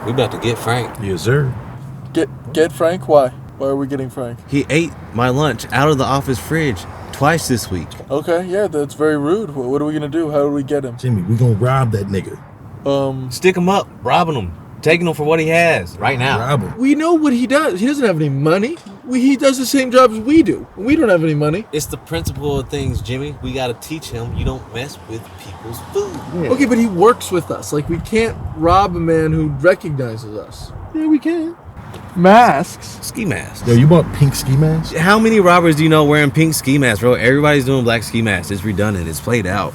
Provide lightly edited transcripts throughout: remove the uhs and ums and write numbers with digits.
We about to get Frank. Yes, sir. Get Frank? Why? Why are we getting Frank? He ate my lunch out of the office fridge twice this week. Okay, yeah, that's very rude. What are we gonna do? How do we get him? Jimmy, we gonna rob that nigga. Stick him up, robbing him, taking him for what he has right now. Rob him. We know what he does. He doesn't have any money. He does the same job as we do. We don't have any money. It's the principle of things, Jimmy. We got to teach him you don't mess with people's food. Yeah. Okay, but he works with us. Like, we can't rob a man who recognizes us. Yeah, we can. Masks? Ski masks. Yo, you bought pink ski masks? How many robbers do you know wearing pink ski masks, bro? Everybody's doing black ski masks. It's redundant. It's played out.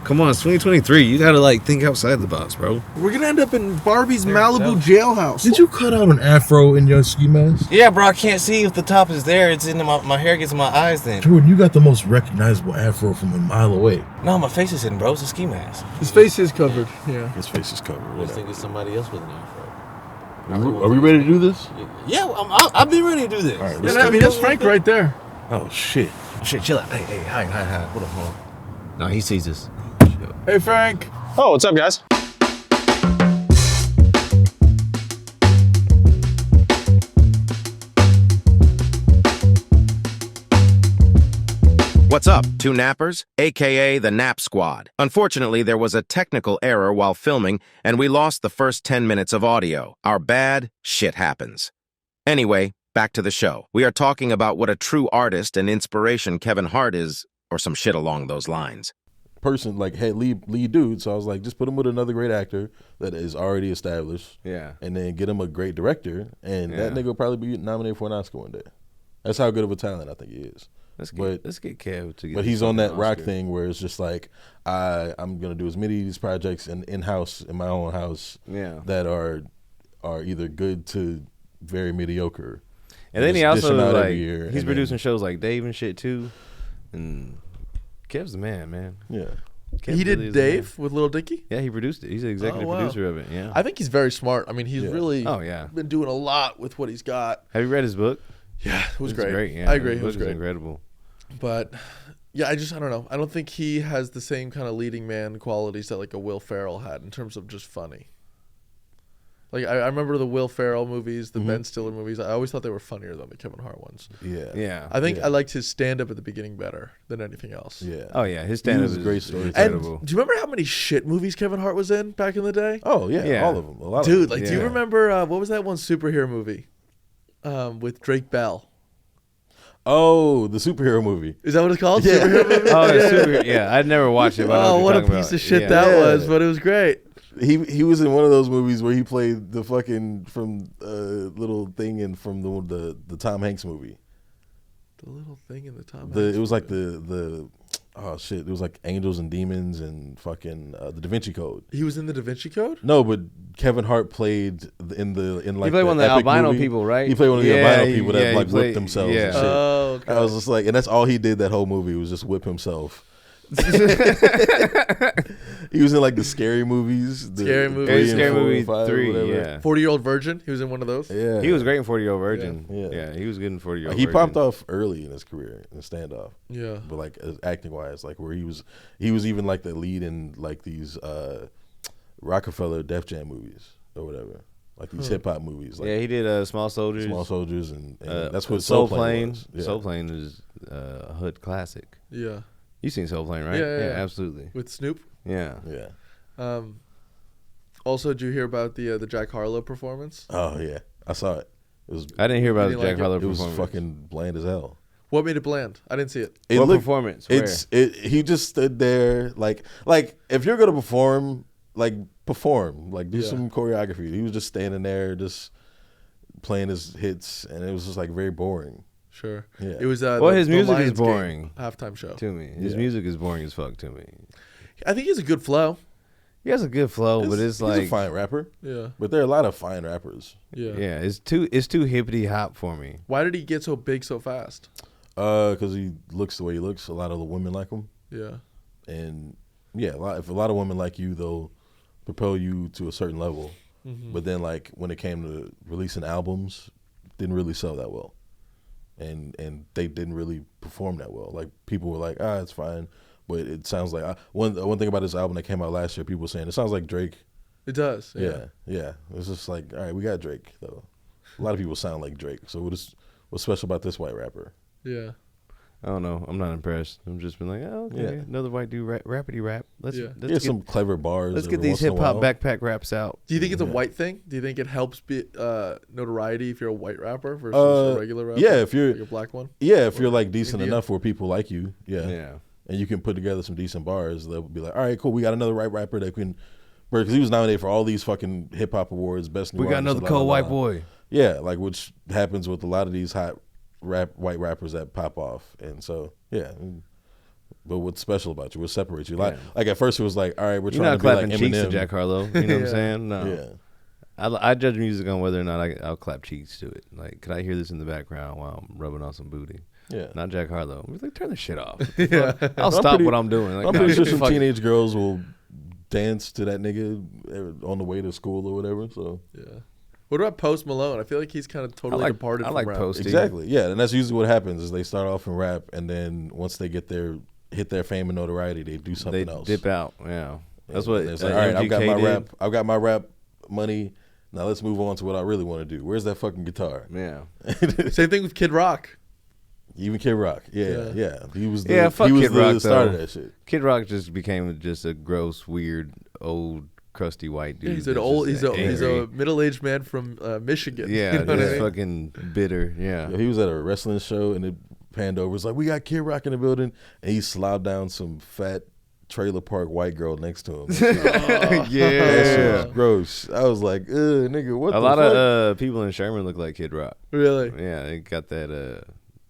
Come on, it's 2023. You gotta think outside the box, bro. We're gonna end up in Barbie's Malibu jailhouse. Did you cut out an afro in your ski mask? Yeah, bro, I can't see if the top is there. It's in my hair gets in my eyes then. Jordan, you got the most recognizable afro from a mile away. No, my face is hidden, bro. It's a ski mask. His face is covered. Yeah. His face is covered. I just think it's somebody else with an afro. Are we ready to do this? Yeah, I've been ready to do this. All right, Yeah, I mean, that's Frank right there. Oh, shit. Shit, chill out. Hey, hi. Hold on. No, he sees us. Hey, Frank. Oh, what's up, guys? What's up, two nappers, aka the Nap Squad? Unfortunately, there was a technical error while filming, and we lost the first 10 minutes of audio. Our bad, shit happens. Anyway, back to the show. We are talking about what a true artist and inspiration Kevin Hart is, or some shit along those lines. Person like hey lead dude, so I was like, just put him with another great actor that is already established, Yeah. and then get him a great director, and that nigga will probably be nominated for an Oscar one day. That's how good of a talent I think he is. Let's get Kev to get. But he's on that rock thing where it's just like I'm gonna do as many of these projects in house in my own house, that are either good to very mediocre. And then he Just dish also 'em out like every year, he's and producing then- shows like Dave and shit too, and Kev's the man. Yeah. Kev He really did is the man. Dave with Little Dicky? Yeah, he produced it. He's the executive Oh, wow. producer of it. Yeah. I think he's very smart. I mean, he's really been doing a lot with what he's got. Have you read his book? Yeah, it was It's great. Yeah, I agree. His It was book is great. incredible. But yeah, I don't know. I don't think he has the same kind of leading man qualities that like a Will Ferrell had in terms of just funny. Like I remember the Will Ferrell movies, the Ben Stiller movies. I always thought they were funnier than the Kevin Hart ones. Yeah. I think I liked his stand up at the beginning better than anything else. Yeah. Oh yeah, his stand-up was is a great story. And incredible. do you remember how many shit movies Kevin Hart was in back in the day? Oh yeah, Yeah. all of them. A lot Dude, of them. like, do you remember what was that one superhero movie with Drake Bell? Oh, the superhero movie. Is that what it's called? Yeah. Superhero movie? Oh, it's super. Yeah, I'd never watched it. But I know Oh, what what a you're piece talking of shit about. that Yeah. was, but it was great. He was in one of those movies where he played the fucking from little thing in from the Tom Hanks movie. The little thing in the Tom It Hanks was like movie. the oh shit. It was like Angels and Demons and fucking the Da Vinci Code. He was in the Da Vinci Code? No, but Kevin Hart played in like He played one of the epic albino movie. people, right? He played one of the Yeah, albino he- people yeah, that he like played- whipped themselves yeah. and shit. Oh, okay. I was just like, and that's all he did that whole movie was just whip himself. He was in like the scary movies. Scary Movie. three and Scary four and Movie five or 3, whatever. yeah. 40-Year-Old Virgin. He was in one of those. Yeah. He was great in 40-Year-Old Virgin. Yeah. Yeah, he was good in 40-Year-Old He Virgin. popped off early in his career in standoff. Yeah. But like acting wise, like where he was even like the lead in like these Rockefeller Def Jam movies or whatever, like these hip hop movies. Like Yeah, he did Small Soldiers. Small Soldiers and that's what Soul Soul Plane. was. Yeah. Soul Plane is a hood classic. Yeah. You seen Soul Plane, right? Yeah, yeah. Absolutely. With Snoop. Yeah. Yeah. Also, did you hear about the Jack Harlow performance? Oh yeah, I saw it. It was I didn't hear about the didn't like Jack it? Harlow it was performance. fucking bland as hell. What made it bland? I didn't see it. It What looked- performance? He just stood there like if you're gonna perform, do some choreography. He was just standing there, just playing his hits, and it was just like very boring. Sure. Yeah. It was. Well, his music is Lionsgate boring. halftime show. to me. His Yeah. music is boring as fuck to me. I think he has a good flow. He has a good flow, but it's he's like a fine rapper, Yeah. but there are a lot of fine rappers. Yeah. yeah, it's too hippity hop for me. Why did he get so big so fast? Because he looks the way he looks. A lot of the women like him, Yeah. and yeah, if a lot of women like you, they'll propel you to a certain level. But then, like when it came to releasing albums, didn't really sell that well, and they didn't really perform that well. Like people were like, it's fine, but it sounds like one thing about this album that came out last year, people were saying it sounds like Drake It does. Yeah. It's just like, all right, we got Drake though. A lot of people sound like Drake. So what's special about this white rapper? Yeah. I don't know. I'm not impressed. I'm just been like, oh, okay, Yeah. Another white dude rappity rap. Let's Get some clever bars. let's get every these once in a hip hop while. backpack raps out. Do you think it's a white thing? Do you think it helps be notoriety if you're a white rapper versus a regular rapper? Yeah, if you're like a black one. Yeah, if you're like decent Indian. enough where people like you, Yeah. and you can put together some decent bars, they'll be like, all right, cool, we got another white rapper that can, because he was nominated for all these fucking hip hop awards, best new We got artist, another blah, cold blah, white blah. boy. Yeah, like which happens with a lot of these hot white rappers that pop off, and so yeah. But what's special about you? What separates you? Like at first it was like, all right, we're You're trying not to be like clapping cheeks to Eminem. Jack Harlow. You know what I'm saying? No. Yeah. I judge music on whether or not I'll clap cheeks to it. Like, could I hear this in the background while I'm rubbing on some booty? Yeah. Not Jack Harlow. I'm like, turn the shit off. Yeah. I'll stop what I'm doing. Like, I'm no, pretty sure some fuck it. teenage girls will dance to that nigga on the way to school or whatever. So Yeah. What about Post Malone? I feel like he's kind of totally departed I from like rap. Post. exactly, yeah, and that's usually what happens is they start off in rap, and then once they hit their fame and notoriety, they do something They else. dip out. Yeah. That's what. It's like, all right, I've got MGK my did. rap. I've got my rap money. Now let's move on to what I really want to do. Where's that fucking guitar? Yeah. Same thing with Kid Rock. Even Kid Rock, yeah. He was the, Yeah, fuck he was Kid the Rock, start though. of that shit. Kid Rock just became just a gross, weird, old, crusty white dude. He's an that's old. just He's a angry. middle-aged man from Michigan. Yeah, You know what I just mean? fucking bitter. Yeah. Yeah, he was at a wrestling show and it panned over. It's like, we got Kid Rock in the building, and he slobbed down some fat trailer park white girl next to him. That shit was gross. I was like, nigga, what A the lot fuck? of people in Sherman look like Kid Rock. Really? Yeah, they got that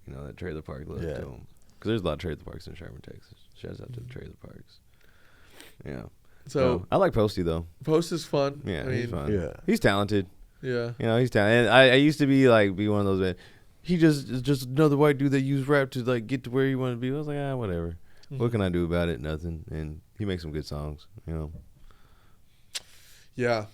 that trailer park look to them. Because there's a lot of trailer parks in Sherman, Texas. Shouts out to the trailer parks. Yeah. So I like Posty though. Post is fun. Yeah, I he's mean, fun. Yeah. He's talented. Yeah. You know, he's talented. And I used to be one of those men. He is just another white dude that used rap to like get to where he wanted to be. I was like, whatever. What can I do about it? Nothing. And he makes some good songs. You know. Yeah.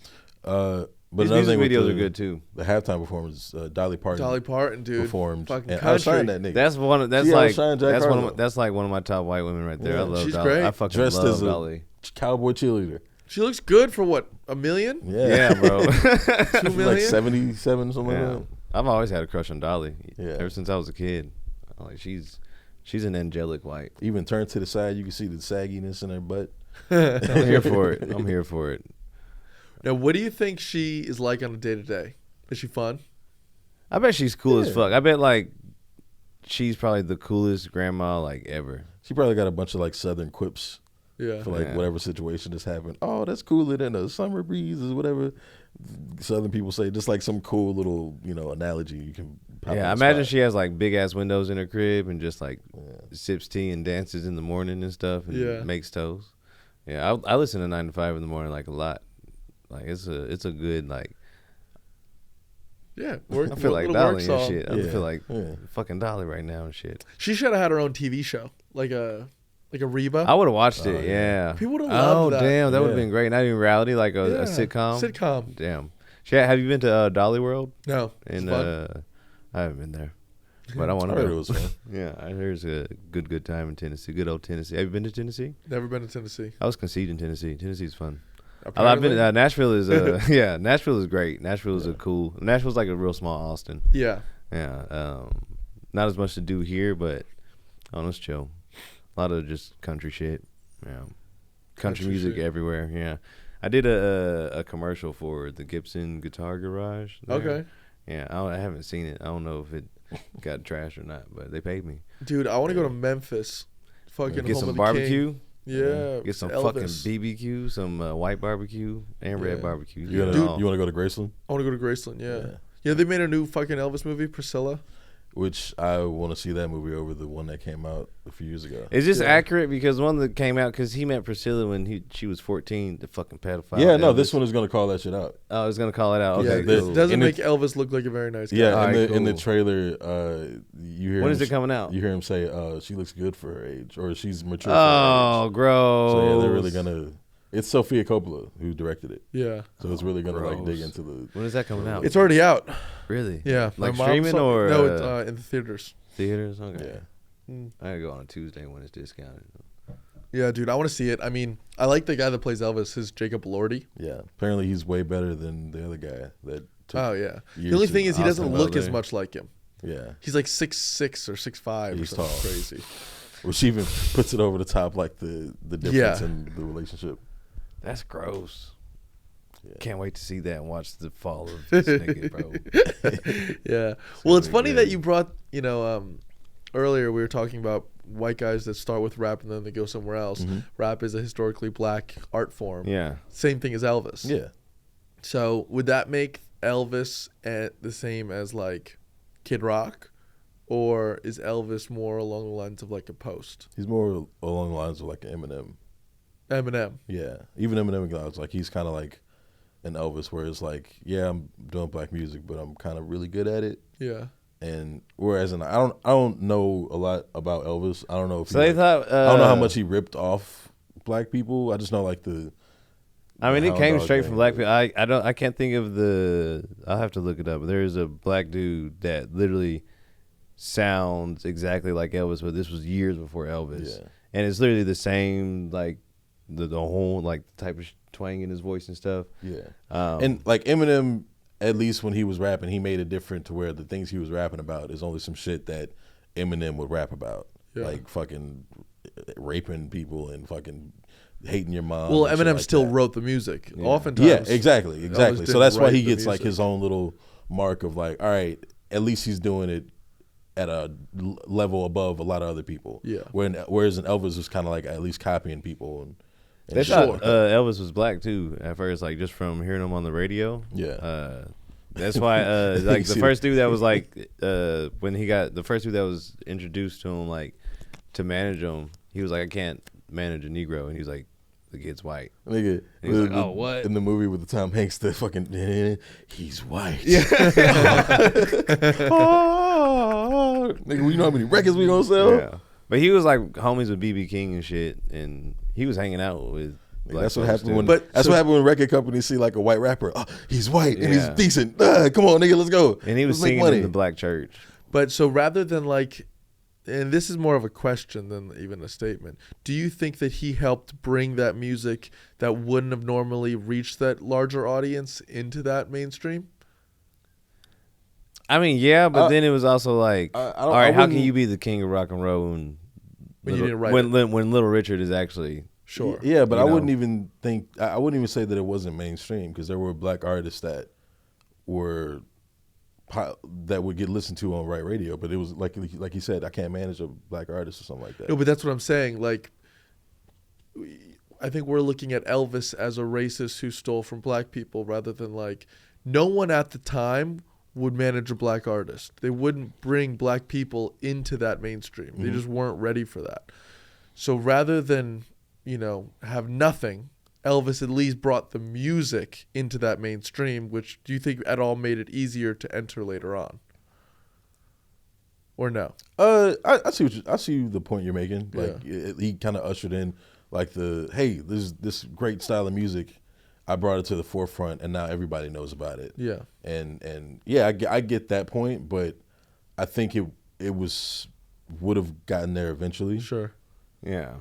But His another music thing with videos are good too. The halftime performance, Dolly Parton Dolly Parton, dude. performed, Fucking and country. outshined that nigga. That's one. That's She like outshined Jack that's one. Harlow. That's like one of my top white women right there. Yeah. I love She's Dolly. great. I fucking Dressed love as a Dolly. cowboy cheerleader. She looks good for what, $1 million? Yeah, bro. 2 She's like million? 77, something Yeah. like that. I've always had a crush on Dolly. Yeah. Ever since I was a kid. I'm like she's an angelic white. Even turned to the side, you can see the sagginess in her butt. I'm here for it. I'm here for it. Now, what do you think she is like on a day-to-day? Is she fun? I bet she's cool as Yeah. fuck. I bet like she's probably the coolest grandma like ever. She probably got a bunch of like southern quips Yeah. for like Yeah. whatever situation has happened. Oh, that's cooler than a summer breeze or whatever southern people say. Just like some cool little, analogy you can pop Yeah, I on the imagine spot. she has like big ass windows in her crib and just like sips tea and dances in the morning and stuff and Yeah. makes toast. Yeah, I listen to 9 to 5 in the morning like a lot. Like it's a good like Yeah. Work, I feel like little work Dolly and song. shit. I Yeah. feel like Yeah. fucking Dolly right now and shit. She should have had her own TV show, like a Reba. I would have watched Oh, it. yeah. Yeah. People would've Oh loved that. damn, that would have Yeah. been great. Not even reality, like a Yeah. sitcom. Sitcom. Damn. Have you been to Dolly World? No. It's And fun. I haven't been there, but I want I to heard it go. was fun. Yeah, I heard it's a good time in Tennessee. Good old Tennessee. Have you been to Tennessee? Never been to Tennessee. I was conceived in Tennessee. Tennessee's fun. I've Apparently. been. Nashville is. Yeah, Nashville is great. Nashville is a cool. Nashville's like a real small Austin. Yeah. Yeah. Not as much to do here, but it's chill. A lot of just country shit. Yeah. Country music shit. everywhere. Yeah. I did a commercial for the Gibson Guitar Garage. there. Okay. Yeah. I haven't seen it. I don't know if it got trashed or not, but they paid me. Dude, I want to go to Memphis. Fucking Get home some of the barbecue. King. Yeah. Get some Elvis. fucking BBQ, some white barbecue and Yeah. red barbecue. You Get it want all. to go to Graceland? I want to go to Graceland. Yeah. Yeah. Yeah, they made a new fucking Elvis movie, Priscilla. Which I want to see that movie over the one that came out a few years ago. Is this Yeah. accurate? Because one that came out, because he met Priscilla when she was 14, the fucking pedophile. Yeah, no, Elvis. this one is going to call that shit out. I was going to call it out. Okay, Yeah, the- it cool. doesn't In the- make Elvis look like a very nice guy. Yeah, Alright, in the cool. trailer, you hear When him is it coming out? You hear him say, "She looks good for her age," or "She's mature for Oh, her age." gross. So yeah, they're really gonna. It's Sofia Coppola who directed it, Yeah. so it's really gonna like dig gross. into the. When is that coming out? It's already out. Really? Yeah. Like My mom streaming saw it. or No, it's in the theaters. theaters? Okay. Yeah. I gotta go on a Tuesday when it's discounted. Yeah, dude, I want to see it. I mean, I like the guy that plays Elvis, his Jacob Elordi. Yeah, apparently he's way better than the other guy that took Oh yeah. The years only to- thing is he doesn't Austin look as Butler. much like him. Yeah, He's like 6'6" or 6'5" or He's something tall. crazy. which even puts it over the top, like the difference Yeah. in the relationship. That's gross. Yeah. Can't wait to see that and watch the fall of this nigga, bro. Yeah. Well, it's really funny good. that you brought, earlier we were talking about white guys that start with rap and then they go somewhere else. Mm-hmm. Rap is a historically black art form. Yeah. Same thing as Elvis. Yeah, So would that make Elvis the same as like Kid Rock? Or is Elvis more along the lines of like a Post? he's more along the lines of like an Eminem. Eminem. Yeah, even Eminem acknowledged like he's kind of like an Elvis, where it's like, yeah, I'm doing black music, but I'm kind of really good at it. Yeah. And whereas I don't know a lot about Elvis. I don't know if So they thought. I don't know how much he ripped off black people. I just know like the. I mean, it Hound came Dog straight gang. from black people. I can't think of the. I'll have to look it up. But there's a black dude that literally sounds exactly like Elvis, but this was years before Elvis, Yeah. and it's literally the same, like the whole like type of twang in his voice and stuff. Yeah. Um, And like Eminem, at least when he was rapping, he made it different to where the things he was rapping about is only some shit that Eminem would rap about, Yeah. like fucking raping people and fucking hating your mom. Well, and shit Eminem like still that. wrote the music. Yeah. Oftentimes. Yeah, exactly. So didn't that's why write he the gets like music. his own little mark of like, all right, at least he's doing it at a level above a lot of other people. Yeah. Whereas in Elvis was kind of like at least copying people and they shit thought like that. Elvis was black too at first, like just from hearing him on the radio. Yeah. That's why, like You the see first dude that was like, when he got the first dude that was introduced to him, like to manage him, he was like, I can't manage a Negro, and he was like, the kid's white. Nigga, And he's like, oh, what? In the movie with the Tom Hanks, the fucking he's white. Oh, nigga, we know how many records we gonna sell. Yeah, but he was like homies with BB King and shit, and he was hanging out with. Nigga, black that's what folks, happened too. when. But- That's so- what happened when record companies see like a white rapper. Oh, he's white and he's Yeah. decent. Come on, nigga, let's go. And he was Let's make singing money. in the black church. But so rather than like, and this is more of a question than even a statement, do you think that he helped bring that music that wouldn't have normally reached that larger audience into that mainstream? I mean, yeah, but I- then it was also like, I don't- all I right, how can wouldn't- you be the king of rock and roll when When you Little- didn't write when Little Richard is actually Sure. Yeah, but You I know. wouldn't even think. I wouldn't even say that it wasn't mainstream because there were black artists that were that would get listened to on right radio. But it was like you said, I can't manage a black artist or something like that. No, but that's what I'm saying. Like, I think we're looking at Elvis as a racist who stole from black people rather than like, no one at the time would manage a black artist. They wouldn't bring black people into that mainstream. They just weren't ready for that. So rather than, have nothing, Elvis at least brought the music into that mainstream, which do you think at all made it easier to enter later on? Or no? I see the point you're making. Like Yeah. he kind of ushered in like this great style of music. I brought it to the forefront, and now everybody knows about it. Yeah. And yeah, I get that point, but I think it would have gotten there eventually. Sure. Yeah,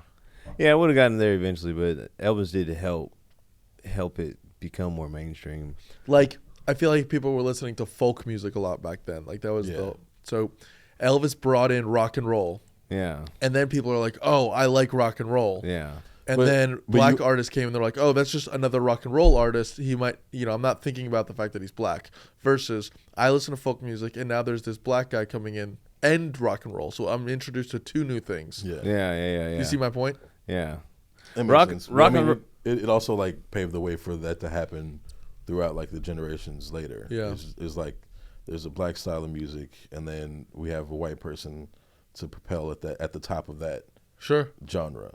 I would have gotten there eventually, but Elvis did help it become more mainstream. Like, I feel like people were listening to folk music a lot back then. Like, that was so Elvis brought in rock and roll, Yeah, and then people are like, oh, I like rock and roll. yeah, And But- then but black you- artists came and they're like, oh, that's just another rock and roll artist. He might, I'm not thinking about the fact that he's black. Versus, I listen to folk music, and now there's this black guy coming in and rock and roll. So I'm introduced to two new things. Yeah. You see my point? yeah. That makes Rock- sense. rock I mean, and it also like paved the way for that to happen throughout like the generations later. Yeah. It's like there's a black style of music, and then we have a white person to propel at the top of that Sure. genre.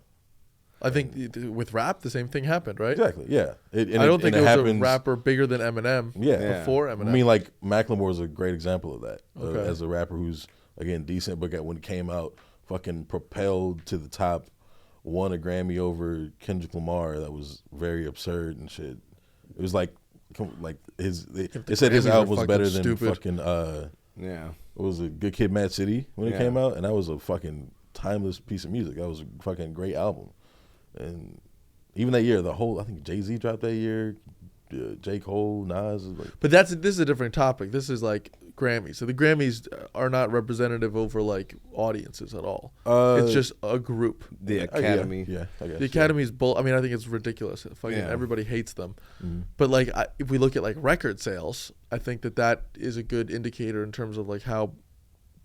I think with rap, the same thing happened, right? Exactly. Yeah. I don't think it there was happens. a rapper bigger than Eminem Yeah. before Eminem. I mean, like Macklemore is a great example of that. Okay. As a rapper who's again decent, but when it came out, fucking propelled to the top, won a Grammy over Kendrick Lamar. That was very absurd and shit. It was like his. They said his Grammys are album was fucking better than stupid. fucking. Yeah. What was it? Good Kid, Mad City when it Yeah. came out, and that was a fucking timeless piece of music. That was a fucking great album. And even that year, I think Jay-Z dropped that year. J. Cole, Nas. But this is a different topic. This is like Grammys. So the Grammys are not representative over like audiences at all. It's just a group. The Academy. Yeah, I guess. The Academy's I mean, I think it's ridiculous. Everybody hates them. Mm-hmm. But like, if we look at like record sales, I think that is a good indicator in terms of like how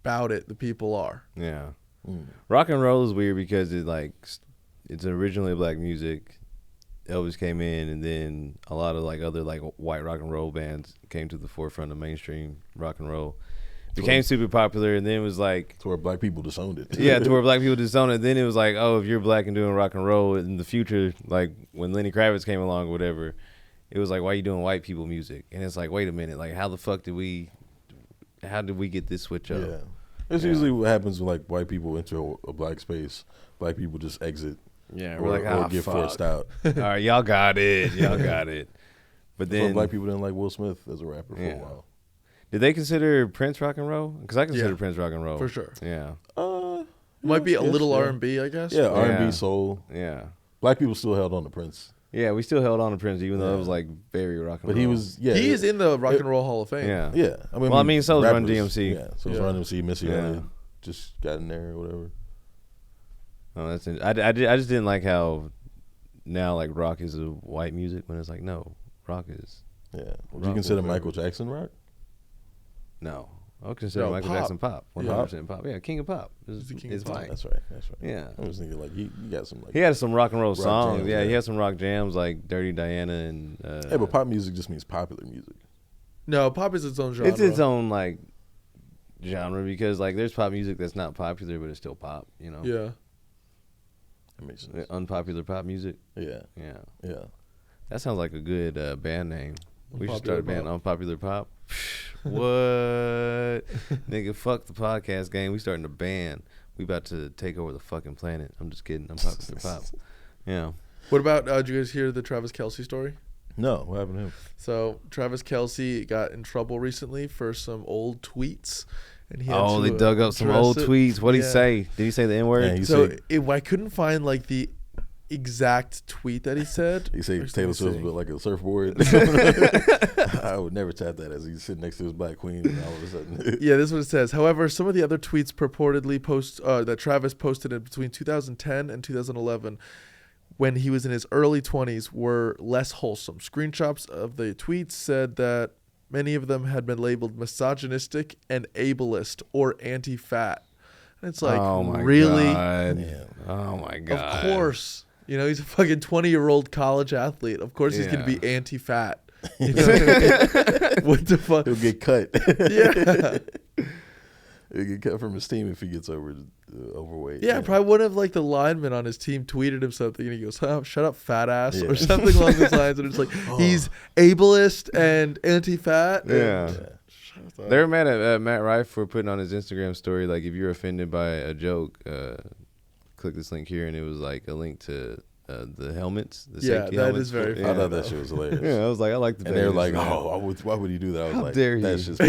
about it the people are. Yeah. Rock and roll is weird because it's originally black music. Elvis came in, and then a lot of like other like white rock and roll bands came to the forefront of mainstream rock and roll. Became super popular, and then it was like to where black people disowned it. Yeah, to where black people disowned it. Then it was like, oh, if you're black and doing rock and roll in the future, like when Lenny Kravitz came along or whatever, it was like, why are you doing white people music? And it's like, wait a minute, like how did we get this switch up? Yeah, it's usually what happens when like white people enter a black space. Black people just exit. Yeah, or, we're like, or get forced out. All right, y'all got it. But then so black people didn't like Will Smith as a rapper for a while. Did they consider Prince rock and roll? Because I consider Prince rock and roll for sure. Yeah, might be a little R&B, I guess. Yeah, R&B, soul. Yeah, black people still held on to Prince. Yeah, we still held on to Prince, even though it was like very rock and roll. But he was, he is in the Rock and Roll Hall of Fame. Yeah. I mean, so is rappers, Run DMC. Yeah, so is Run DMC, Missy Elliott just got in there or whatever. Oh, that's I just didn't like how now like rock is a white music when it's like no, rock is. Yeah, would you consider Michael Jackson rock? No, I would consider Michael Jackson pop. 100% pop. Yeah, king of pop. He's the king is of pop. white. That's right. Yeah, I was thinking like he got some like he had some rock and roll songs. jams, Yeah, he had some rock jams like Dirty Diana and. Yeah, but pop music just means popular music. No, pop is its own genre. It's its own like genre because like there's pop music that's not popular but it's still pop. You know. Yeah. That makes sense. Unpopular pop music. Yeah. That sounds like a good band name. We should start a band, Pop. Unpopular Pop. What? Nigga, fuck the podcast game. We starting a band. We about to take over the fucking planet. I'm just kidding. Unpopular Pop. Yeah. What about, did you guys hear the Travis Kelce story? No, what happened to him? So Travis Kelce got in trouble recently for some old tweets. And he had they dug up some old tweets. What'd he say? Did he say the N-word? Yeah, so I couldn't find like the exact tweet that he said. He said Taylor Swift was like a surfboard. I would never tap that as he's sitting next to his black queen and all of a sudden. Yeah, this is what it says. However, some of the other tweets purportedly that Travis posted in between 2010 and 2011 when he was in his early 20s were less wholesome. Screenshots of the tweets said that many of them had been labeled misogynistic and ableist or anti-fat. And it's like, oh my really? God. Yeah. Oh my God. Of course. You know, he's a fucking 20-year-old college athlete. Of course he's going to be anti-fat. You know what I mean? What the fuck? He'll get cut. Yeah. He'll get cut from his team if he gets overweight. Yeah, probably one of like the linemen on his team tweeted him something and he goes, oh, shut up, fat ass, or something along those lines. And it's like, he's ableist and anti-fat. Yeah. They were mad at Matt Rife for putting on his Instagram story, like, if you're offended by a joke, click this link here. And it was like a link to the helmets. The safety helmets. Is very funny. I thought that shit was hilarious. Yeah, I was like, I like the And they were like, why would you do that? I was How like, dare you? That's just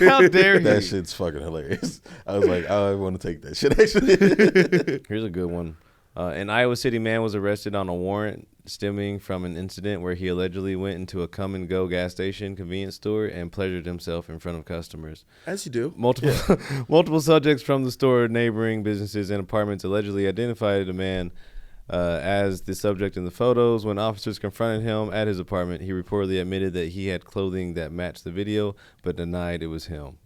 How dare you? That shit's fucking hilarious. I was like, I want to take that shit, actually. Here's a good one. An Iowa City man was arrested on a warrant stemming from an incident where he allegedly went into a come-and-go gas station convenience store and pleasured himself in front of customers. As you do. Multiple subjects from the store, neighboring businesses, and apartments allegedly identified the man as the subject in the photos. When officers confronted him at his apartment, he reportedly admitted that he had clothing that matched the video, but denied it was him.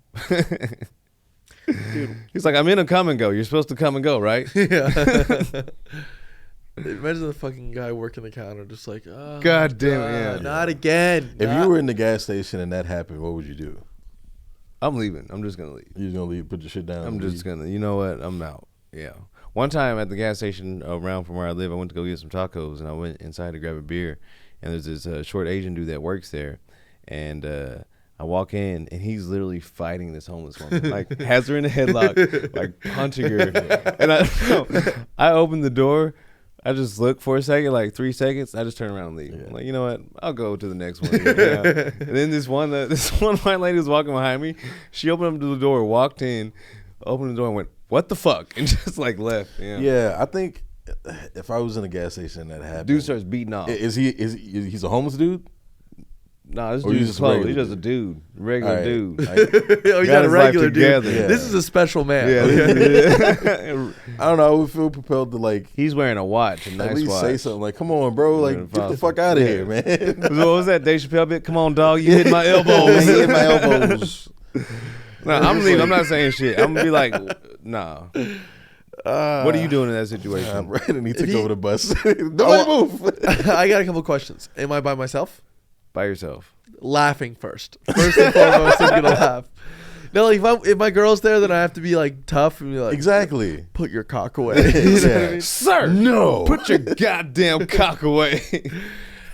Dude. He's like, I'm in a come and go. You're supposed to come and go, right? Yeah. Imagine the fucking guy working the counter just like, oh, God damn it. Yeah. Not again. If you were in the gas station and that happened, what would you do? I'm leaving. I'm just going to leave. You're going to leave, put your shit down? I'm just going to, you know what? I'm out. Yeah. One time at the gas station around from where I live, I went to go get some tacos, and I went inside to grab a beer. And there's this short Asian dude that works there. And I walk in, and he's literally fighting this homeless woman. Like, has her in a headlock, like punching her. And I open the door. I just look for a second, like 3 seconds. I just turn around and leave. Yeah. I'm like, you know what? I'll go to the next one. Yeah. And then this one white lady was walking behind me. She opened up the door, walked in, opened the door, and went, "What the fuck?" And just like left. Yeah, I think if I was in a gas station and that happened, Dude starts beating off. is he's a homeless dude? Nah, this Or he's dude's just close. regular He's just a dude, regular All right. dude. Oh, he's Got not a his life regular dude. together. Yeah. This is a special man. Yeah, Okay. I don't know. I would feel propelled to like he's wearing a watch, a at nice least watch. say something like, "Come on, bro! Like, get the Impossible. fuck out of Yeah. here, man!" What was that Dave Chappelle bit? Come on, dog, you hit my Oh, man, elbows. he hit my elbows. No, I'm leaving. I'm not saying shit. I'm gonna be like, nah. What are you doing in that situation? I'm right, and he took he- over the bus. Nobody move. I got a couple questions. Am I by myself? By yourself. Laughing first. First and foremost, I'm gonna laugh. No, like if my girl's there, then I have to be like tough and be like, Exactly. put your cock away. You know what I mean? Sir, No. put your goddamn cock away.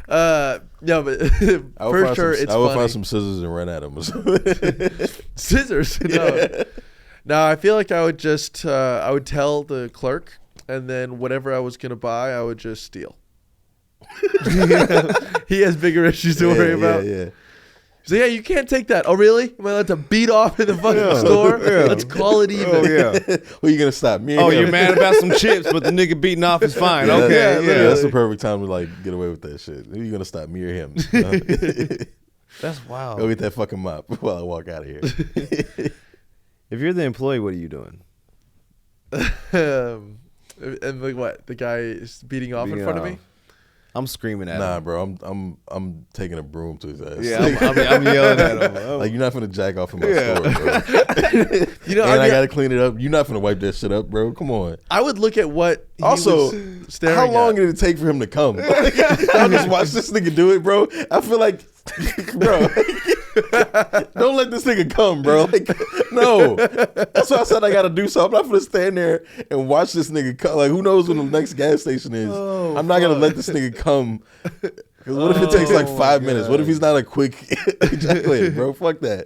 No, but I would for find sure, some, it's I would funny. find some scissors and run at him. Scissors. No. No, I feel like I would just I would tell the clerk, and then whatever I was gonna buy, I would just steal. He has bigger issues to worry about. Yeah. So yeah, you can't take that. Oh really? Am I allowed to beat off in the fucking store? Yeah. Let's call it even. Oh yeah. Who you gonna stop? Me? Or Oh, him? you're mad about some chips, but the nigga beating off is fine. Yeah, Okay, yeah, yeah. that's the perfect time to like get away with that shit. Who you gonna stop? Me or him? That's wild. Go get that fucking mop while I walk out of here. If you're the employee, what are you doing? And like what? The guy is beating off in Beating front of off. me. I'm screaming at Nah, him. bro, I'm taking a broom to his ass. Yeah, I'm yelling at him. Oh. Like you're not gonna jack off in my Yeah. store, bro. You know, And I I gotta clean it up. You're not gonna wipe that shit up, bro. Come on. would look at what. He Also, was staring how long at. did it take for him to come? I just watch this nigga do it, bro. I feel like, bro, don't let this nigga come, bro. Like, no. That's why I said I gotta do something. I'm not gonna stand there and watch this nigga come. Like, who knows when the next gas station is? I'm not gonna let this nigga come. Because what if it takes like 5 minutes? What if he's not a quick ejaculator, bro? Fuck that.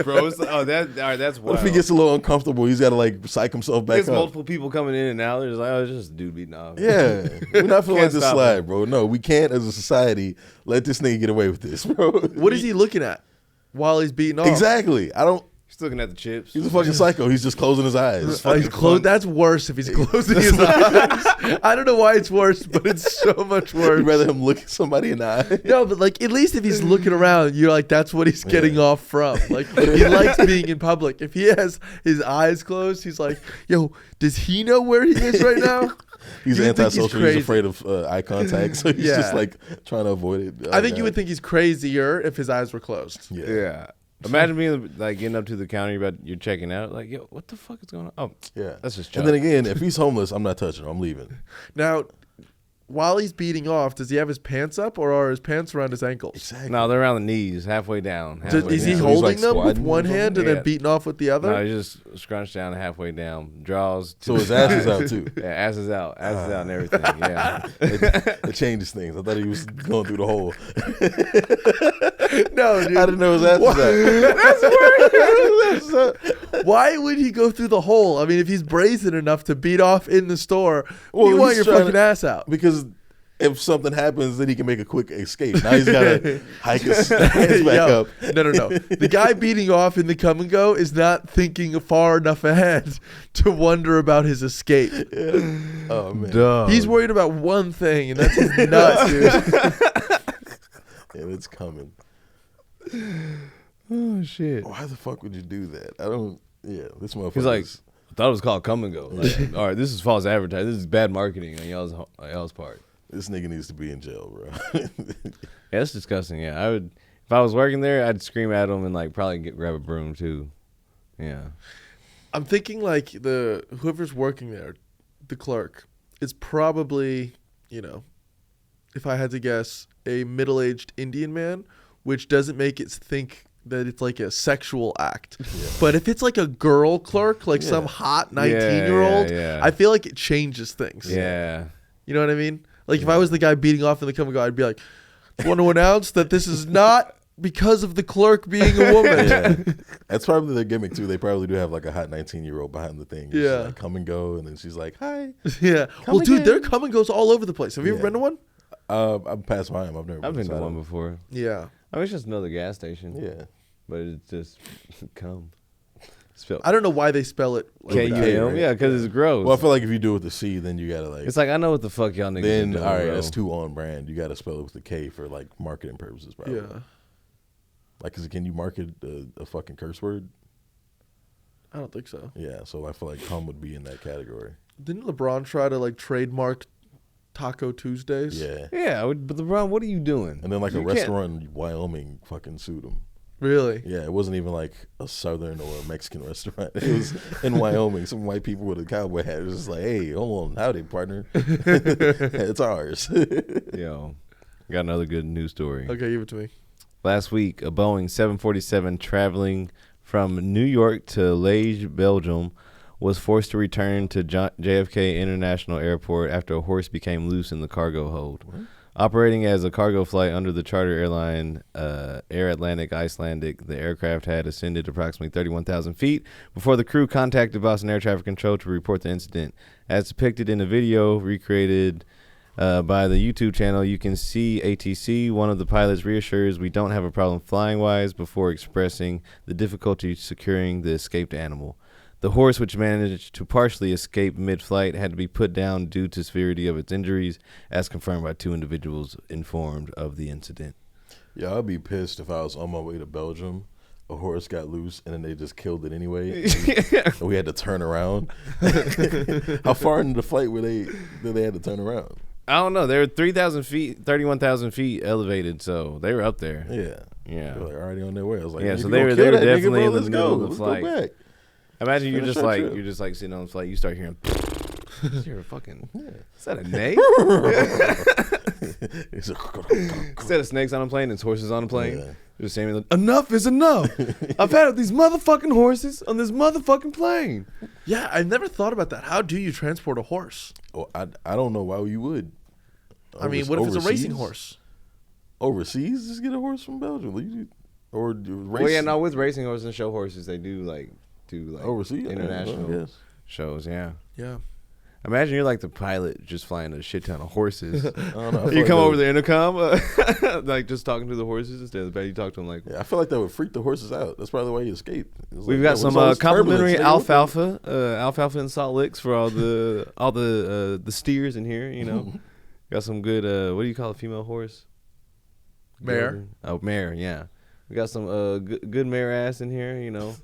Bro, it's, oh, that, all right, that's wild. What if he gets a little uncomfortable? He's got to like psych himself back There's up. multiple people coming in and out. There's like, oh, it's just a dude beating off. Yeah, we're not gonna let Can't this stop slide, him. bro. No, we can't as a society let this nigga get away with this, bro. What is he looking at while he's beating off? Exactly. I don't. He's looking at the chips. He's a fucking psycho. He's just closing his eyes. He's that's worse if he's closing his eyes. I don't know why it's worse, but it's so much worse. You'd rather him look at somebody in the eye. No, but like at least if he's looking around, you're like that's what he's getting off from. Like he likes being in public. If he has his eyes closed, he's like, "Yo, does he know where he is right now?" He's You would think he's antisocial. He's crazy. afraid of eye contact, so he's Yeah. just like trying to avoid it. I think you would think he's crazier if his eyes were closed. Yeah. Yeah. Imagine being like getting up to the counter, you're checking out. Like, yo, what the fuck is going on? Oh, Yeah. that's just. And then again, if he's homeless, I'm not touching him. I'm leaving. Now, while he's beating off, does he have his pants up or are his pants around his ankles? Exactly. No, they're around the knees, halfway down. Is halfway he down. So he's, holding like, them with squatting one or hand and Yeah. then beating off with the other? No, he's just scrunched down halfway down, draws. So his ass is out too. Yeah, ass is out and everything. Yeah. It changes things. I thought he was going through the hole. No, dude. I didn't know his ass was out. Why would he go through the hole? I mean, if he's brazen enough to beat off in the store, Well, you want he's your trying fucking to- ass out. Because if something happens, then he can make a quick escape. Now he's got to hike his hands back Yo, up. No. The guy beating off in the come and go is not thinking far enough ahead to wonder about his escape. Oh man, Duh. He's worried about one thing, and that's his nuts, dude. and it's coming. Oh shit. Why the fuck would you do that? I don't. Yeah, this motherfucker. He's like, I thought it was called come and go. Like, all right, this is false advertising. This is bad marketing on y'all's part. this nigga needs to be in jail, bro. Yeah, that's disgusting. Yeah, I would. If I was working there, I'd scream at him and like probably grab a broom too. Yeah. I'm thinking like whoever's working there, the clerk, is probably, if I had to guess, a middle-aged Indian man, which doesn't make it think that it's like a sexual act. But if it's like a girl clerk, like some hot 19-year-old, yeah. I feel like it changes things. Yeah. You know what I mean? Like if I was the guy beating off in the come and go, I'd be like, want to announce that this is not because of the clerk being a woman. Yeah. That's probably their gimmick too. They probably do have like a hot 19-year-old behind the thing. She's Yeah. like, come and go, and then she's like, hi. Yeah. Well, dude, their come and goes all over the place. Have you ever Yeah. been to one? I've passed by him. I've never. I've been to inside one him. before. Yeah. I mean, it's just another gas station. Yeah. But it's just come. Spelled I don't know why they spell it like that. KUM. right? Yeah, because it's gross. Well, I feel like if you do it with the C, then you gotta like. it's like I know what the fuck y'all niggas then are doing, all right, bro. that's too on brand. You gotta spell it with the K for like marketing purposes, probably. Yeah. Like, can you market a fucking curse word? I don't think so. Yeah, so I feel like cum would be in that category. Didn't LeBron try to like trademark Taco Tuesdays? Yeah. Yeah, but LeBron, what are you doing? And then like You a can't- restaurant in Wyoming fucking sued him. Really? Yeah, it wasn't even like a southern or a Mexican restaurant. It was in Wyoming. Some white people with a cowboy hat. It was just like, hey, hold on, howdy, partner. It's ours. Yo, got another good news story. Okay, give it to me. Last week, a Boeing 747 traveling from New York to Liège, Belgium, was forced to return to JFK International Airport after a horse became loose in the cargo hold. What? Operating as a cargo flight under the charter airline Air Atlantic Icelandic, the aircraft had ascended approximately 31,000 feet before the crew contacted Boston Air Traffic Control to report the incident. As depicted in the video recreated by the YouTube channel, you can see ATC. One of the pilots reassures we don't have a problem flying-wise before expressing the difficulty securing the escaped animal. The horse, which managed to partially escape mid-flight, had to be put down due to severity of its injuries, as confirmed by 2 individuals informed of the incident. Yeah, I'd be pissed if I was on my way to Belgium, a horse got loose, and then they just killed it anyway. And we had to turn around. How far into the flight did they had to turn around? I don't know. They were 3,000 feet, 31,000 feet elevated, so they were up there. Yeah. Yeah. They were like already on their way. I was like, Yeah, "Nigga, so you they gonna were kill that nigga, definitely bro? in the Let's middle go. of the Let's go flight. back." Imagine you're Finish just that like trip. you're just like sitting on the flight. You start hearing. You're fucking. Is that a neigh? He's like, Instead of snakes on a plane, it's horses on a plane. Yeah. Just saying, enough is enough. I've had these motherfucking horses on this motherfucking plane. Yeah, I never thought about that. How do you transport a horse? oh, I don't know why you would. I mean, what if it's a racing Overseas? horse? Overseas, just get a horse from Belgium. Or race Well, yeah, no, with racing horses and show horses, they do like overseas international Yes. shows. Yeah. Yeah. Imagine you're like the pilot just flying a shit ton of horses. I don't know. I feel You like come that over would- the intercom, like just talking to the horses instead of the back. You talk to them like, Yeah, I feel like that would freak the horses out. That's probably why you escaped. It's we've like, got yo, some what's all this complimentary turbulence, nigga? What the- alfalfa and salt licks for all the steers in here. You know, got some good. What do you call a female horse? Mare. Gelding? Oh, mare. Yeah, we got some good mare ass in here. You know,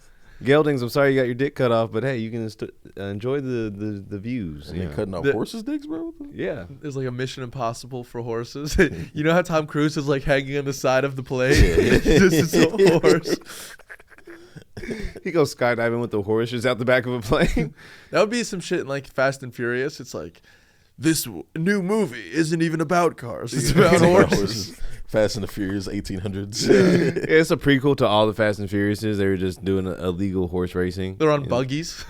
geldings. I'm sorry you got your dick cut off, but hey, you can enjoy the views. And You they know? cutting off The- horses' dicks, bro? What the- Yeah. It's like a Mission Impossible for horses. You know how Tom Cruise is like hanging on the side of the plane? Just as a horse. He goes skydiving with the horse just out the back of a plane. That would be some shit in like Fast and Furious. It's like, this new movie isn't even about cars. It's about horses. Fast and the Furious 1800s. It's a prequel to all the Fast and Furiouses. They were just doing illegal horse racing. They're on You know? buggies.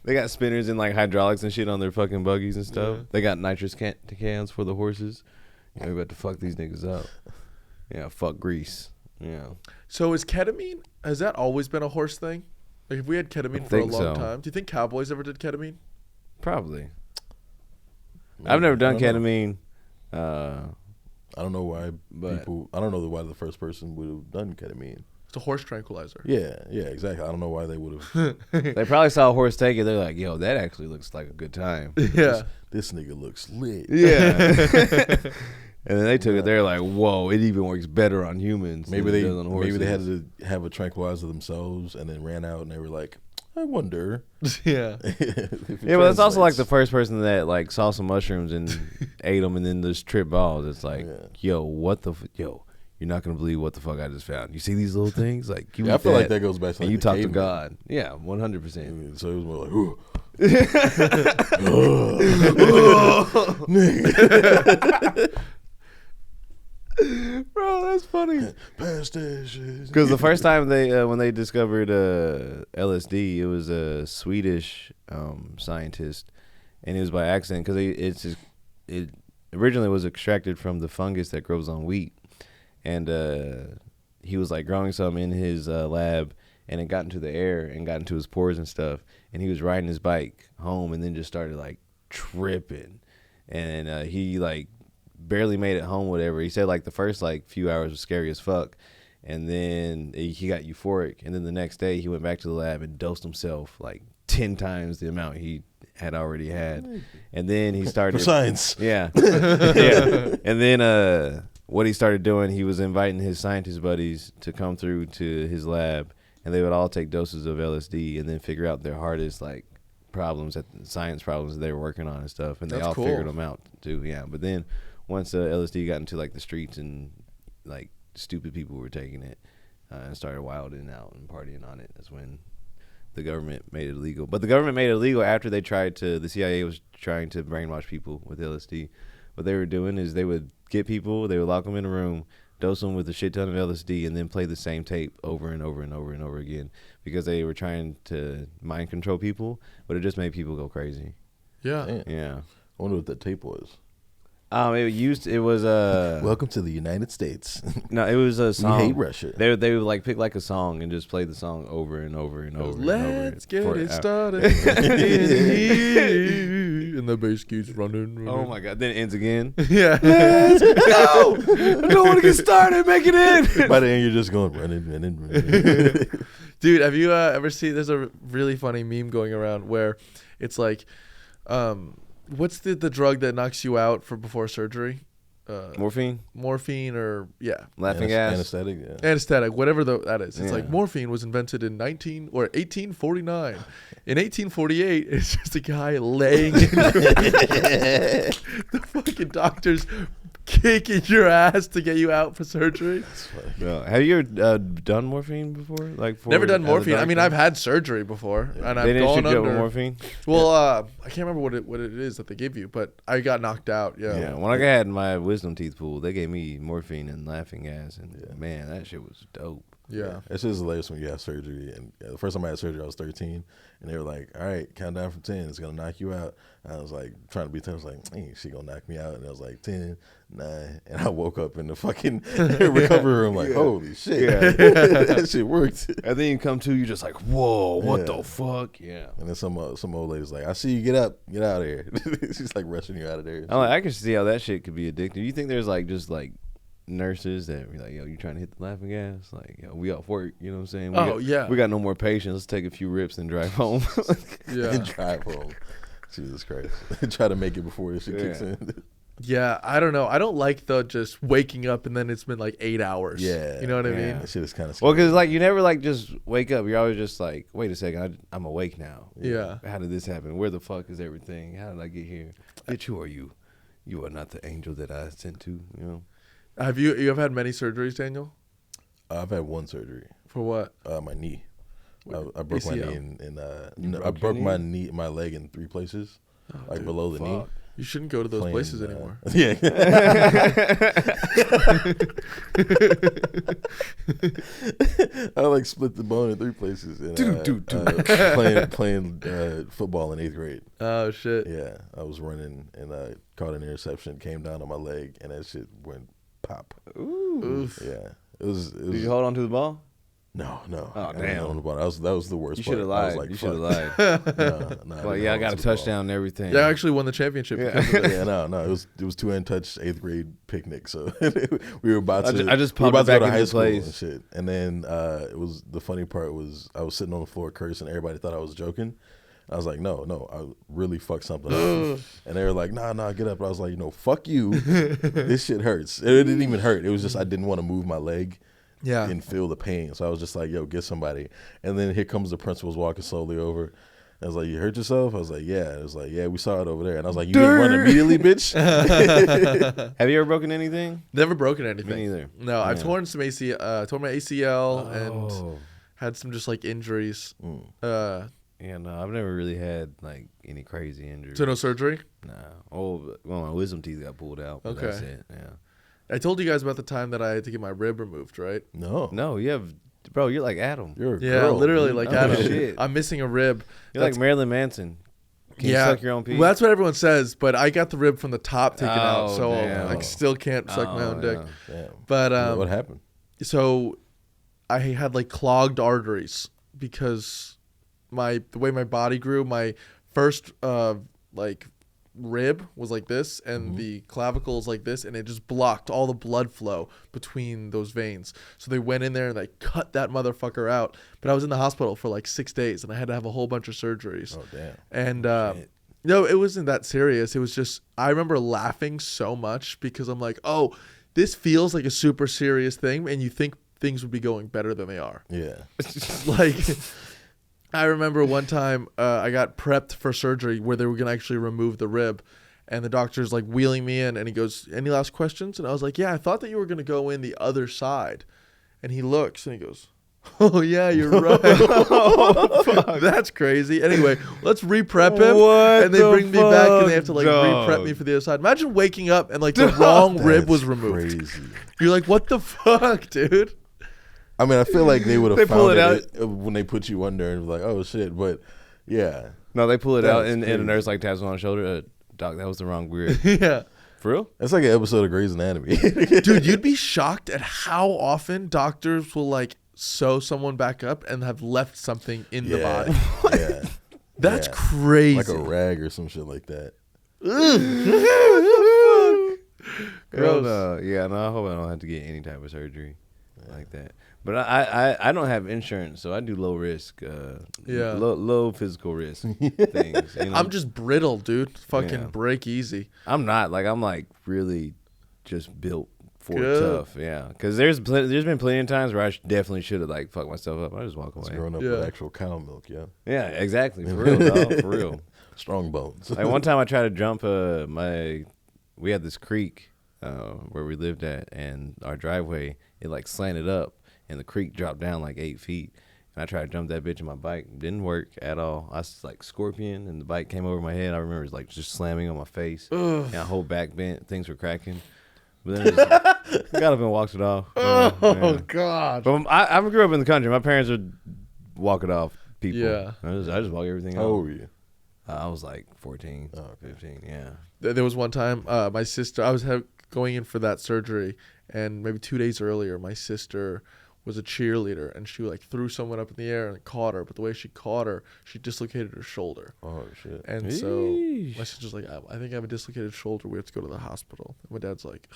They got spinners and like hydraulics and shit on their fucking buggies and stuff. Yeah. They got nitrous cans for the horses. Yeah, we about to fuck these niggas up. Yeah, fuck grease. Yeah. So is ketamine, has that always been a horse thing? Like if we had ketamine for a think long so. time, do you think cowboys ever did ketamine? Probably. I've never done I don't know. ketamine. I don't know why But- people. I don't know why the first person would have done ketamine. It's a horse tranquilizer. Yeah, exactly. I don't know why they would have. They probably saw a horse take it. They're like, yo, that actually looks like a good time. Yeah. This nigga looks lit. Yeah. And then they took it. They're like, whoa, it even works better on humans. Maybe than it they does on horses. maybe they had to have a tranquilizer themselves and then ran out and they were like, I wonder. Yeah. if it Yeah, but that's also like the translates. first person that like saw some mushrooms and ate them and then just tripped balls. It's like, Yeah. yo, what the yo, you're not gonna believe what the fuck I just found. You see these little things? Like, you Yeah, I eat feel like that goes back to and like you the talk to caveman. God. Yeah, 100%. So it was more like, ooh. Bro, that's funny. Past that shit. Because the first time they when they discovered LSD, it was a Swedish scientist, and it was by accident because it originally was extracted from the fungus that grows on wheat, and he was like growing some in his lab, and it got into the air and got into his pores and stuff, and he was riding his bike home and then just started like tripping, and he like barely made it home, whatever. He said like the first like few hours was scary as fuck, and then he got euphoric, and then the next day he went back to the lab and dosed himself like 10 times the amount he had already had, and then he started For science. Yeah, yeah, and then what he started doing, he was inviting his scientist buddies to come through to his lab, and they would all take doses of LSD and then figure out their hardest like problems, science problems that they were working on and stuff, and they That's all cool. figured them out too. Yeah, but then once LSD got into like the streets and like stupid people were taking it and started wilding out and partying on it, that's when the government made it illegal. But the government made it illegal after the CIA was trying to brainwash people with LSD. What they were doing is they would get people, they would lock them in a room, dose them with a shit ton of LSD, and then play the same tape over and over and over and over again, because they were trying to mind control people, but it just made people go crazy. Yeah. Damn. Yeah. I wonder what that tape was. It was Welcome to the United States. no, it was a We song. hate Russia. They would like pick like a song and just play the song over and over and over. and over Let's get for it hours. started. And the bass keeps running. Oh my god! Then it ends again. Yeah. No, I don't want to get started. Make it in. By the end, you're just going running. Dude, have you ever seen? There's a really funny meme going around where it's like, what's the drug that knocks you out for before surgery? Morphine, Morphine or laughing gas. Anesthetic. Yeah. anesthetic, whatever that is. It's like Yeah. morphine was invented in 1849. In 1848, it's just a guy laying in the fucking doctors kicking your ass to get you out for surgery. No. Have you ever done morphine before? Like Never done as a morphine. I mean, doctor? I've had surgery before, and They I've didn't gone shoot you up with under. morphine. Well, I can't remember what it is that they give you, but I got knocked out. Yeah. Yeah, when I had my wisdom teeth pulled, they gave me morphine and laughing gas, and man, that shit was dope. Yeah. It's just hilarious when you have surgery. And the first time I had surgery, I was 13, and they were like, "All right, count down from 10. It's gonna knock you out." And I was like, trying to be 10. I was like, "Ain't she gonna knock me out?" And I was like, 10, 9, and I woke up in the fucking recovery room like, "Holy shit, that shit worked." And then you come to, you're just like, whoa, what Yeah. the fuck? Yeah. And then some old lady's like, "I see you. Get up, get out of here." She's like rushing you out of there. I'm like, I can see how that shit could be addictive. You think there's like just like nurses that be like, yo, you trying to hit the laughing gas? Like, yo, we off work, you know what I'm saying? We got no more patience. Let's take a few rips and drive home. Yeah. And drive home. Jesus Christ. Try to make it before this shit kicks in. Yeah, I don't know. I don't like the just waking up and then it's been like 8 hours. Yeah. You know what I Yeah. mean? That shit is kind of Well, because like you never like just wake up. You're always just like, wait a second, I'm awake now. Yeah. How did this happen? Where the fuck is everything? How did I get here? Bitch, who are you? You are not the angel that I sent to. You know. Have you have had many surgeries, Daniel? I've had one surgery. For what? My knee. I broke my ACL. knee in I broke broke your my knee, my leg in 3 places, like below the knee. Fuck. You shouldn't go to those Playing, places anymore. Yeah. I like split the bone in 3 places. And, playing football in 8th grade. Oh shit. Yeah, I was running and I caught an interception, came down on my leg, and that shit went pop. Oof. Yeah, it was. Did you hold on to the ball? No. Oh, I didn't damn. know about it. That was the worst. You part. should have I was lied. like, You should have fuck. lied. No, Like, yeah, I got a touchdown and everything. Yeah, I actually won the championship. Yeah. because of it. Yeah, no, it was 2 untouched 8th grade picnic. So we were about to. I just we were popped about to it go to back high into school place. and shit. And then it was the funny part was I was sitting on the floor cursing. Everybody thought I was joking. I was like, no, I really fucked something up. And they were like, nah, get up. I was like, fuck you. This shit hurts. It didn't even hurt. It was just I didn't want to move my leg. Yeah. And feel the pain. So I was just like, yo, get somebody. And then here comes the principal's walking slowly over. I was like, you hurt yourself? I was like, yeah. It was like, yeah, we saw it over there. And I was like, you didn't run immediately, bitch? Have you ever broken anything? Never broken anything. Me neither. No, I've Yeah. torn some ACL, torn my ACL and Oh. had some just like injuries. Mm. Yeah, no, I've never really had like any crazy injuries. So no surgery. Nah. Oh, well, my wisdom teeth got pulled out. But That's Okay. it. Yeah. I told you guys about the time that I had to get my rib removed, right? No. No, you have, bro. You're like Adam. You're a Yeah, girl, literally dude. like Oh, Adam. shit. I'm missing a rib. You're like Marilyn Manson. Can you suck your own pee? Well, that's what everyone says, but I got the rib from the top taken out, Oh, so damn. I still can't suck my own dick. yeah. Damn. But What happened? so I had like clogged arteries because the way my body grew, my first like rib was like this and the clavicle is like this, and it just blocked all the blood flow between those veins. So they went in there and they cut that motherfucker out. But I was in the hospital for like 6 days and I had to have a whole bunch of surgeries. Oh damn. And no, it wasn't that serious. It was just, I remember laughing so much because I'm like, oh, this feels like a super serious thing, and you think things would be going better than they are. Yeah. Like, I remember one time I got prepped for surgery where they were going to actually remove the rib, and the doctor's like wheeling me in, and he goes, any last questions? And I was like, yeah, I thought that you were going to go in the other side. And he looks and he goes, oh yeah, you're right. That's crazy. Anyway, let's re-prep him. What and they the bring me back and they have to fuck, like dog? re-prep me for the other side. Imagine waking up and like the wrong rib was That's removed. Crazy. You're like, what the fuck, dude? I mean, I feel like they would They have pull found it it when they put you under and was like, oh shit. But yeah, No, they pull it out, That's and the crazy. nurse like taps him on the shoulder. Doc, that was the wrong rib. Yeah. For real? it's like an episode of Grey's Anatomy. Dude, you'd be shocked at how often doctors will like sew someone back up and have left something in the body. Yeah. That's Yeah. crazy. Like a rag or some shit like that. Gross. Yeah, no, I hope I don't have to get any type of surgery like that. But I don't have insurance, so I do low risk, low physical risk things. You know? I'm just brittle, dude. Fucking Yeah. break easy. I'm not like I'm like really just built for Good. tough, yeah. Because there's been plenty of times where I definitely should have like fucked myself up. I just walk It's away. growing up Yeah. with actual cow milk, yeah. Yeah, exactly. For real, dog, for real. Strong bones. Like one time I tried to jump we had this creek where we lived at, and our driveway, it like slanted up and the creek dropped down like 8 feet, and I tried to jump that bitch in my bike. Didn't work at all. I was like scorpion and the bike came over my head. I remember it was like just slamming on my face and my whole back bent, things were cracking, but then I just got up and walked it off. Yeah. God. But I grew up in the country. My parents would walk it off people. Yeah. I just walk everything How off. old were you? I was like 14, 15, yeah. There was one time my sister, I was going in for that surgery, and maybe 2 days earlier, my sister was a cheerleader, and she like threw someone up in the air and caught her. But the way she caught her, she dislocated her shoulder. Oh shit. And so Eesh. my sister's like, I think I have a dislocated shoulder. We have to go to the hospital. And my dad's like,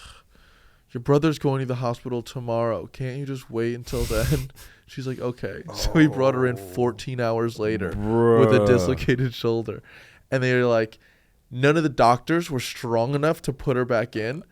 your brother's going to the hospital tomorrow. Can't you just wait until then? She's like, okay. So we brought her in 14 hours later with a Bruh. dislocated shoulder. And they were like, none of the doctors were strong enough to put her back in.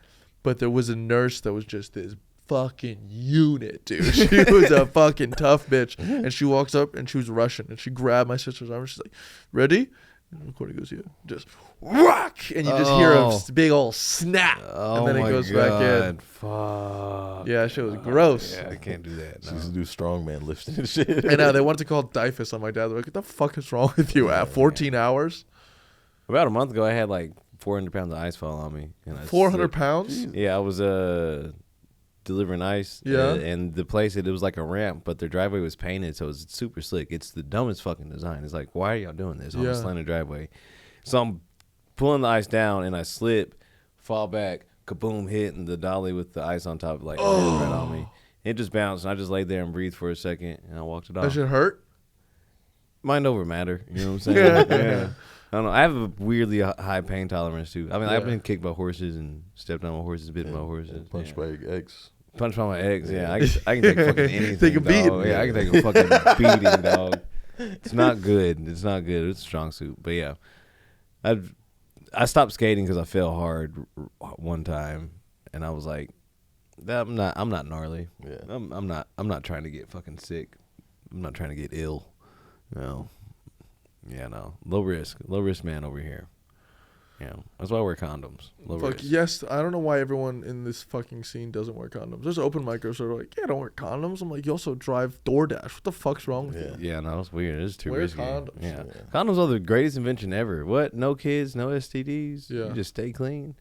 But there was a nurse that was just this fucking unit, dude. She was a fucking tough bitch. And she walks up and she was Russian. And she grabbed my sister's arm. And she's like, ready? And Corey goes, yeah. Just whack. And you just hear a big old snap. Oh, and then it my goes God. back in. Fuck. Yeah, shit was gross. Yeah, I can't do that. She No. used to do strongman lifting and shit. And they wanted to call DIFUS on my dad. They're like, what the fuck is wrong with you at 14 hours? About a month ago, I had like 400 pounds of ice fall on me. And I 400 slipped. pounds? Yeah, I was delivering ice. Yeah. And the place, it was like a ramp, but their driveway was painted, so it's super slick. It's the dumbest fucking design. It's like, why are y'all doing this on Yeah. a slanted driveway? So I'm pulling the ice down, and I slip, fall back, kaboom, hit, and the dolly with the ice on top, like, landed right on me. It just bounced, and I just laid there and breathed for a second, and I walked it off. That shit hurt? Mind over matter. You know what I'm saying? Yeah. I don't know. I have a weirdly high pain tolerance too. I mean, I've Yeah. been kicked by horses and stepped on my horses, bitten by horses. Punched yeah. by eggs. Punched by my eggs. Yeah, I can take fucking anything. Take a beating. dog. Yeah, I can take a fucking beating, dog. It's not good. It's not good. It's a strong suit. But yeah, I stopped skating because I fell hard one time, and I was like, I'm not gnarly. Yeah. I'm not trying to get fucking sick. I'm not trying to get ill. No. Yeah, no. Low risk man over here. Yeah, that's why I wear condoms. Low Fuck risk. yes, I don't know why everyone in this fucking scene doesn't wear condoms. There's open micers that are like, yeah, don't wear condoms. I'm like, you also drive DoorDash. What the fuck's wrong with you? Yeah, no, it's weird. It's too Wear risky. condoms. Yeah. Condoms are the greatest invention ever. What? No kids, no STDs. Yeah. You just stay clean.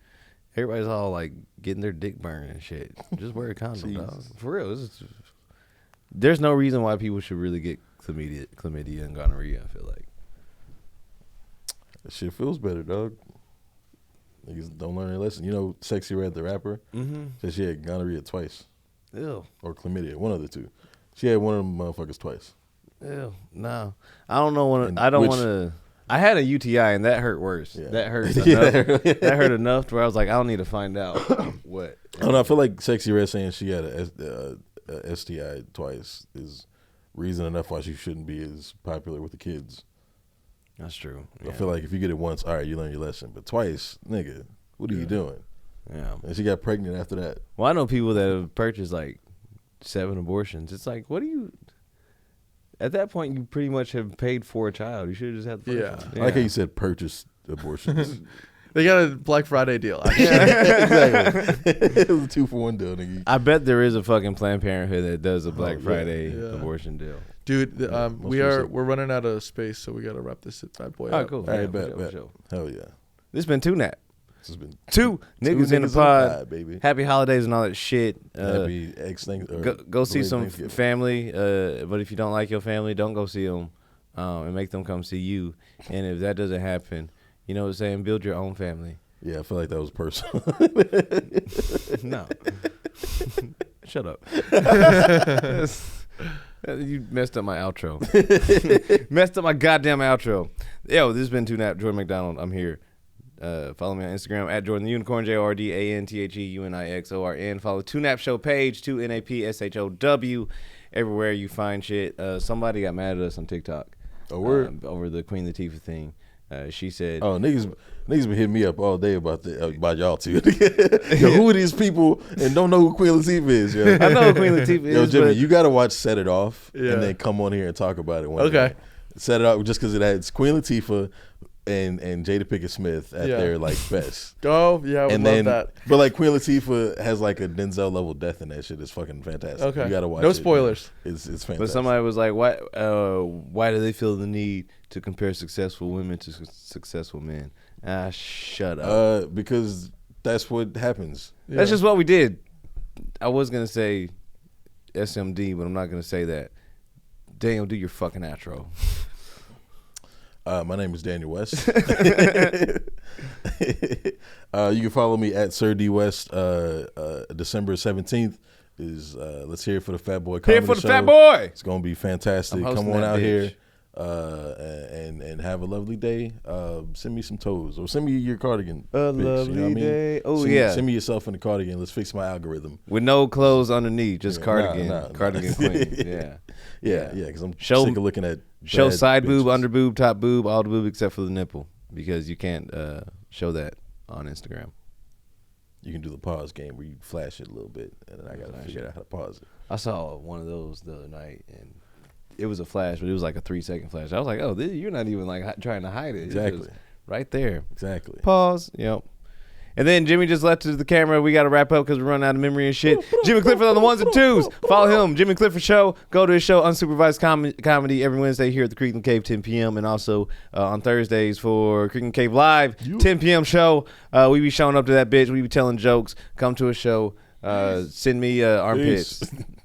Everybody's all like getting their dick burned and shit. Just wear a condom, dog. For real. There's no reason why people should really get chlamydia and gonorrhea, I feel like. That shit feels better, dog. Niggas don't learn their lesson. You know, Sexy Red, the rapper, said she had gonorrhea twice. Ew. Or chlamydia, one of the two. She had one of them motherfuckers twice. Ew. No. I don't know. And I don't which- want to. I had a UTI and that hurt worse. Yeah. That hurt enough. Yeah. That hurt enough to where I was like, I don't need to find out what. I don't know. I feel like Sexy Red saying she had a STI twice is reason enough why she shouldn't be as popular with the kids. That's true. I feel like if you get it once, all right, you learn your lesson. But twice, nigga, what are you doing? Yeah. And she got pregnant after that. Well, I know people that have purchased like 7 abortions. It's like, what do you? At that point, you pretty much have paid for a child. You should have just had the first one. I like how you said purchase abortions. They got a Black Friday deal. Exactly. It was a 2-for-1 deal, nigga. I bet there is a fucking Planned Parenthood that does a Black Friday abortion deal. Dude, most we're people running out of space, so we got to wrap this bad boy All up. right, cool. All right, Yeah, bet, for bet. sure. Hell yeah. This has been 2Nap. This has been 2 niggas in the pod. baby. Happy holidays and all that shit. Happy Go see some Thanksgiving. family. But if you don't like your family, don't go see them, and make them come see you. And if that doesn't happen, you know what I'm saying? Build your own family. Yeah, I feel like that was personal. No. Shut up. You messed up my outro. Messed up my goddamn outro. Yo, this has been 2Nap. Jordan McDonald. I'm here. Follow me on Instagram at Jordan the Unicorn, JORDANTHEUNIXORN. Follow 2Nap Show page, 2NAPSHOW, everywhere you find shit. Somebody got mad at us on TikTok. A word? Over the Queen Latifah thing. She said, Oh, niggas been hitting me up all day about y'all too. Yo, who are these people and don't know who Queen Latifah is? Yo. I know who Queen Latifah Yo, is, Jimmy, but you got to watch Set It Off Yeah. and then come on here and talk about it one Okay. day. Set It Off just because it's Queen Latifah and Jada Pinkett Smith at their like best. Oh, yeah, I would And love then, that. but like Queen Latifah has like a Denzel level death in that shit. It's fucking fantastic. Okay. You gotta watch No it. spoilers. It's fantastic. but somebody was like, why do they feel the need to compare successful women to successful men? Shut up. Because that's what happens. That's just what we did. I was going to say SMD, but I'm not going to say that. Daniel, do your fucking outro. My name is Daniel West. You can follow me at Sir D West. December 17th is Let's Hear It for the Fat Boy Comedy Here for the Show. Fat Boy. It's gonna be fantastic. I'm hosting Come on that out bitch. here and have a lovely day. Send me some toes or send me your cardigan. A pics, lovely day. Oh, send, yeah. Send me yourself in the cardigan. Let's fix my algorithm. With no clothes underneath, just Yeah, cardigan. nah. Cardigan queen. Yeah. Yeah, because I'm Show- sick of looking at Show bad side boob, bitches. under boob, top boob, all the boob except for the nipple. Because you can't show that on Instagram. You can do the pause game where you flash it a little bit, and then I gotta figure out how to pause it. I saw one of those the other night, and it was a flash, but it was like a 3-second flash. I was like, oh, you're not even like trying to hide it. It's Exactly. just right there. Exactly. Pause. Yep. And then Jimmy just left to the camera. We got to wrap up because we're running out of memory and shit. Jimmy Clifford on the ones and twos. Follow him, Jimmy Clifford Show. Go to his show, Unsupervised Comedy, every Wednesday here at the Creek and Cave, 10 p.m. And also on Thursdays for Creek and Cave Live, 10 p.m. show. We be showing up to that bitch. We be telling jokes. Come to a show. Send me armpits. Peace.